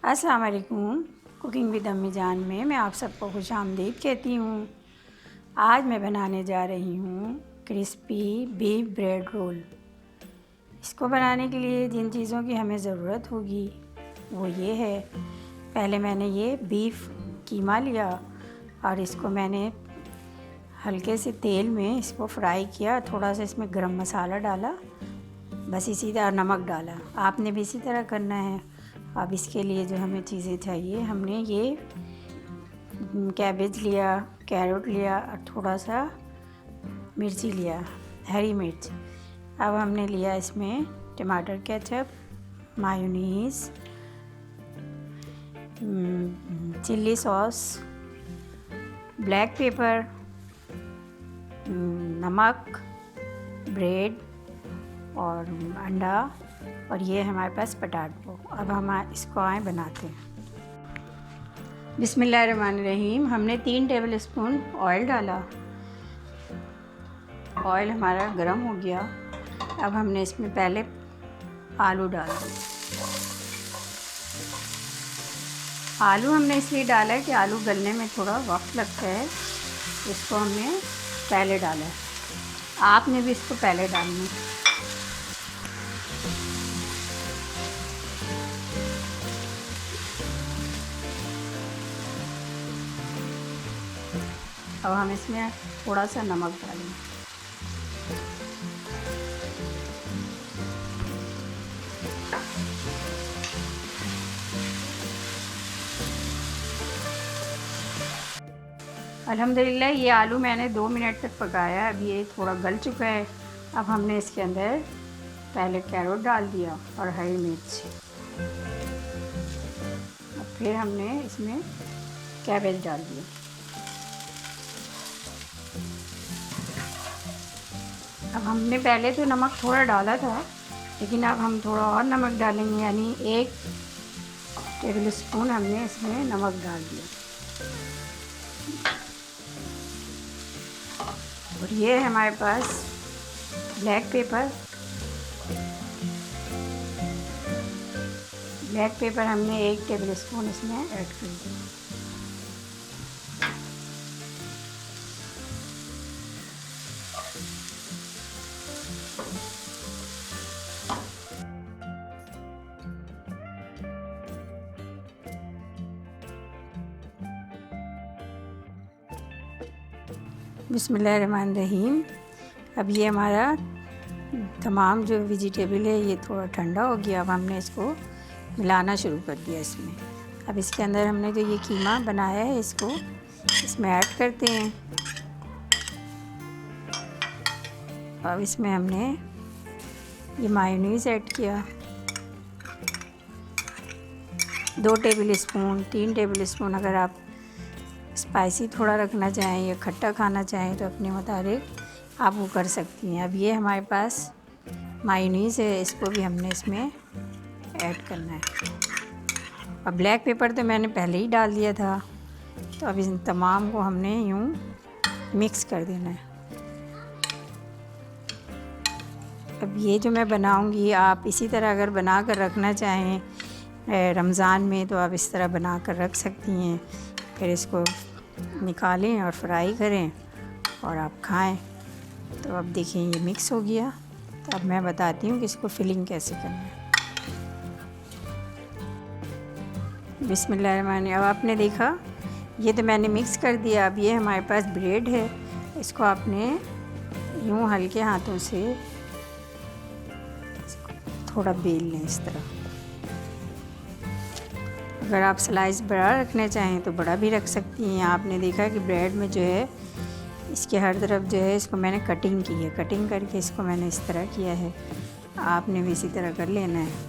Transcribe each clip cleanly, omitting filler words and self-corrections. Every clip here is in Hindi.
अस्सलाम वालेकुम। कुकिंग विद अम्मी जान में मैं आप सबको खुश आमदीद कहती हूँ। आज मैं बनाने जा रही हूँ क्रिस्पी बीफ ब्रेड रोल। इसको बनाने के लिए जिन चीज़ों की हमें ज़रूरत होगी वो ये है। पहले मैंने ये बीफ कीमा लिया और इसको मैंने हल्के से तेल में इसको फ्राई किया। थोड़ा सा इसमें गरम मसाला डाला, बस इसी तरह नमक डाला। आपने भी इसी तरह करना है। अब इसके लिए जो हमें चीज़ें चाहिए, हमने ये कैबेज लिया, कैरेट लिया और थोड़ा सा मिर्ची लिया, हरी मिर्च। अब हमने लिया इसमें टमाटर ketchup, mayonnaise, chilli sauce, black pepper, नमक, ब्रेड और अंडा, और ये हमारे पास पटाटो। अब हम इसको बनाते हैं। बिस्मिल्लाहिर्रहमानिर्रहीम। हमने 3 टेबल स्पून ऑयल डाला। ऑयल हमारा गर्म हो गया। अब हमने इसमें पहले आलू डाला। आलू हमने इसलिए डाला है कि आलू गलने में थोड़ा वक्त लगता है, इसको हमने पहले डाला है। आपने भी इसको पहले डालना है। अब हम इसमें थोड़ा सा नमक डालेंगे। अल्हम्दुलिल्लाह ये आलू मैंने 2 मिनट तक पकाया। अब ये थोड़ा गल चुका है। अब हमने इसके अंदर पहले कैरेट डाल दिया और हरी मिर्च। अब फिर हमने इसमें कैबेज डाल दिया। अब हमने पहले तो नमक थोड़ा डाला था, लेकिन अब हम थोड़ा और नमक डालेंगे, यानी 1 टेबल स्पून हमने इसमें नमक डाल दिया। और ये है हमारे पास ब्लैक पेपर। ब्लैक पेपर हमने 1 टेबल स्पून इसमें ऐड कर दिया। बिस्मिल्लाहिर्रहमानिर्रहीम। अब ये हमारा तमाम जो वेजिटेबल है ये थोड़ा ठंडा हो गया। अब हमने इसको मिलाना शुरू कर दिया इसमें। अब इसके अंदर हमने जो ये कीमा बनाया है इसको इसमें ऐड करते हैं। अब इसमें हमने ये मायोनीज़ ऐड किया, 2 टेबल स्पून, 3 टेबल स्पून। अगर आप स्पाइसी थोड़ा रखना चाहें या खट्टा खाना चाहें तो अपने मुताबिक आप वो कर सकती हैं। अब ये हमारे पास मायोनीज़ है, इसको भी हमने इसमें ऐड करना है। अब ब्लैक पेपर तो मैंने पहले ही डाल दिया था, तो अब इन तमाम को हमने यूँ मिक्स कर देना है। अब ये जो मैं बनाऊंगी, आप इसी तरह अगर बना कर रखना चाहें रमज़ान में तो आप इस तरह बना कर रख सकती हैं। फिर इसको निकालें और फ्राई करें और आप खाएं। तो अब देखिए ये मिक्स हो गया। तो अब मैं बताती हूँ कि इसको फिलिंग कैसे करना है। बिस्मिल्लाहिर्रहमानिर्रहीम। अब आपने देखा ये तो मैंने मिक्स कर दिया। अब ये हमारे पास ब्रेड है, इसको आपने यूँ हल्के हाथों से थोड़ा बेल लें इस तरह। अगर आप स्लाइस बड़ा रखना चाहें तो बड़ा भी रख सकती हैं। आपने देखा कि ब्रेड में जो है इसके हर तरफ जो है इसको मैंने कटिंग की है। कटिंग करके इसको मैंने इस तरह किया है। आपने भी इसी तरह कर लेना है।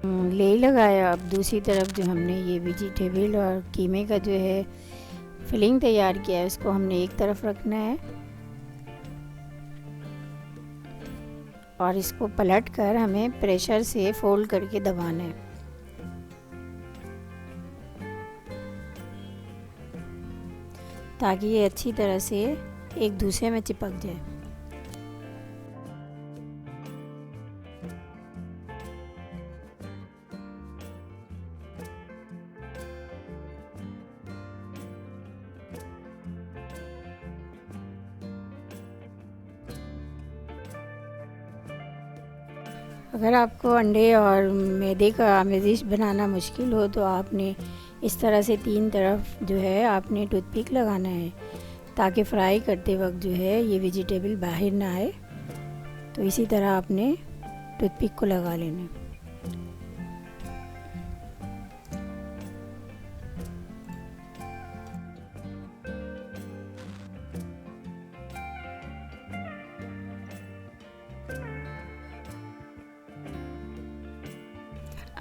ले लगाया। अब दूसरी तरफ जो हमने ये वेजिटेबल और कीमे का जो है फिलिंग तैयार किया है उसको हमने एक तरफ रखना है और इसको पलट कर हमें प्रेशर से फोल्ड करके दबाना है। ताकि ये अच्छी तरह से एक दूसरे में चिपक जाए। अगर आपको अंडे और मैदे का आमेज़िश बनाना मुश्किल हो तो आपने इस तरह से तीन तरफ जो है आपने टूथपिक लगाना है ताकि फ्राई करते वक्त जो है ये वेजिटेबल बाहर ना आए। तो इसी तरह आपने टूथपिक को लगा लेना है।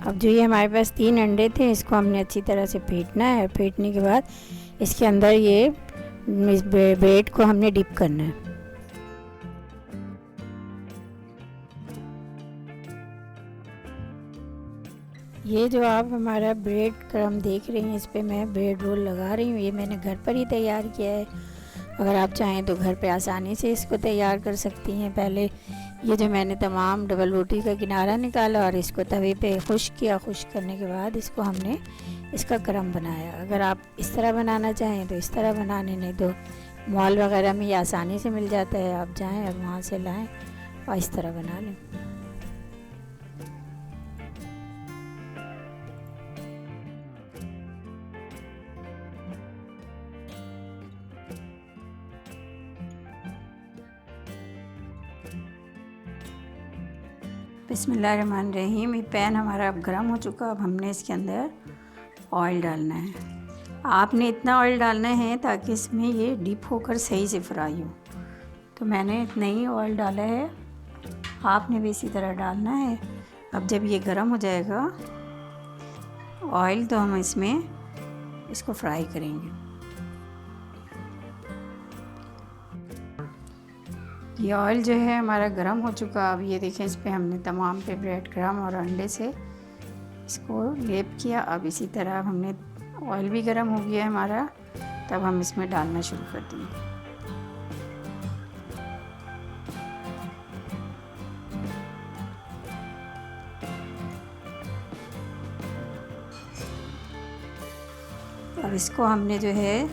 अब जो ये हमारे पास 3 अंडे थे इसको हमने अच्छी तरह से फेंटना है। फेंटने के बाद इसके अंदर ये इस ब्रेड को हमने डिप करना है। ये जो आप हमारा ब्रेड क्रम्ब देख रही हैं इस पे मैं ब्रेड रोल लगा रही हूँ। ये मैंने घर पर ही तैयार किया है। अगर आप चाहें तो घर पे आसानी से इसको तैयार कर सकती हैं। पहले ये जो मैंने तमाम डबल रोटी का किनारा निकाला और इसको तवे पे खुश्क किया। खुश्क करने के बाद इसको हमने इसका क्रम्ब बनाया। अगर आप इस तरह बनाना चाहें तो इस तरह बनाने, नहीं तो मॉल वगैरह में ये आसानी से मिल जाता है। आप जाएं और वहाँ से लाएं और इस तरह बना लें। बिस्मिल्लाहिर्रहमानिर्रहीम। ये पैन हमारा अब गर्म हो चुका। अब हमने इसके अंदर ऑयल डालना है। आपने इतना ऑयल डालना है ताकि इसमें ये डीप होकर सही से फ्राई हो। तो मैंने इतना ही ऑयल डाला है, आपने भी इसी तरह डालना है। अब जब ये गर्म हो जाएगा ऑयल तो हम इसमें इसको फ्राई करेंगे। ये ऑयल जो है हमारा गर्म हो चुका। अब ये देखें इस पे हमने तमाम पे ब्रेड क्रम्ब और अंडे से इसको लेप किया। अब इसी तरह हमने ऑयल भी गर्म हो गया है हमारा, तब हम इसमें डालना शुरू कर देंगे। अब इसको हमने जो है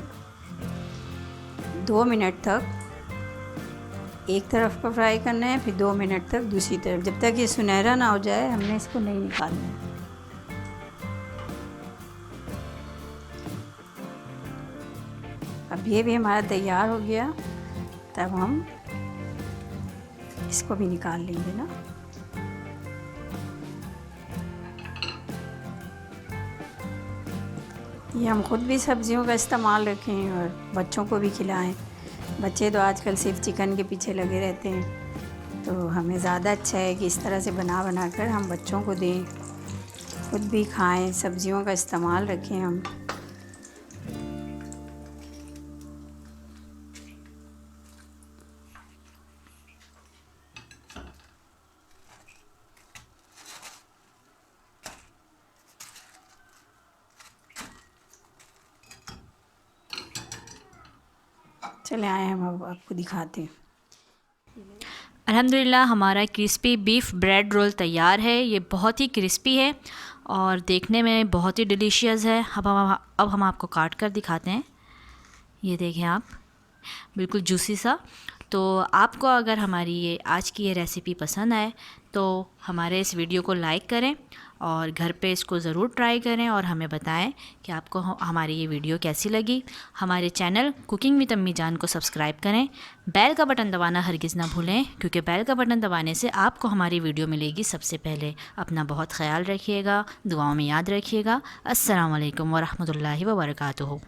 2 मिनट तक एक तरफ का फ्राई करना है, फिर 2 मिनट तक दूसरी तरफ, जब तक ये सुनहरा ना हो जाए हमने इसको नहीं निकालना है। अब ये भी हमारा तैयार हो गया, तब हम इसको भी निकाल लेंगे ना। ये हम खुद भी सब्जियों का इस्तेमाल रखें और बच्चों को भी खिलाएं। बच्चे तो आजकल सिर्फ चिकन के पीछे लगे रहते हैं, तो हमें ज़्यादा अच्छा है कि इस तरह से बना कर हम बच्चों को दें, खुद भी खाएं, सब्जियों का इस्तेमाल रखें हम। चले आए हम अब आपको दिखाते हैं। अल्हम्दुलिल्लाह हमारा क्रिस्पी बीफ ब्रेड रोल तैयार है। ये बहुत ही क्रिस्पी है और देखने में बहुत ही डिलीशियस है। अब हम आपको काट कर दिखाते हैं। ये देखें आप, बिल्कुल जूसी सा। तो आपको अगर हमारी ये आज की ये रेसिपी पसंद आए तो हमारे इस वीडियो को लाइक करें और घर पे इसको ज़रूर ट्राई करें और हमें बताएं कि आपको हमारी ये वीडियो कैसी लगी। हमारे चैनल कुकिंग विद अम्मी जान को सब्सक्राइब करें। बेल का बटन दबाना हरगिज़ ना भूलें, क्योंकि बेल का बटन दबाने से आपको हमारी वीडियो मिलेगी सबसे पहले। अपना बहुत ख्याल रखिएगा, दुआओं में याद रखिएगा। अस्सलाम वालेकुम व रहमतुल्लाहि व बरकातुहू।